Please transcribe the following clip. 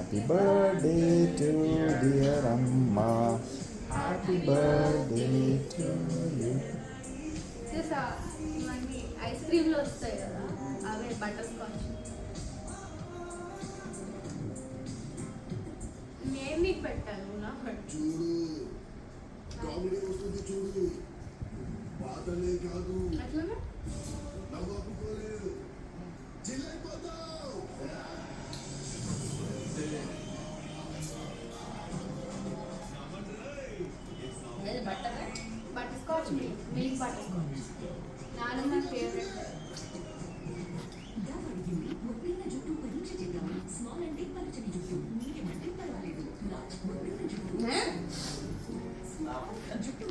Happy birthday to dear అమ్మా. Happy birthday to you. ఇవన్నీ ice క్రీమ్లో వస్తాయి కదా, అవే బటర్ స్కాచ్. నేను నీకు పెట్టాను నా చూడు కామెడీ వస్తుంది చూడు, పాటలే కాదు అట్లనే నవ్వుకోలేదు, చిల్లైపోతావు. Butter scotch, milk butter scotch నాన్న నా ఫేవరెట్. జుట్టు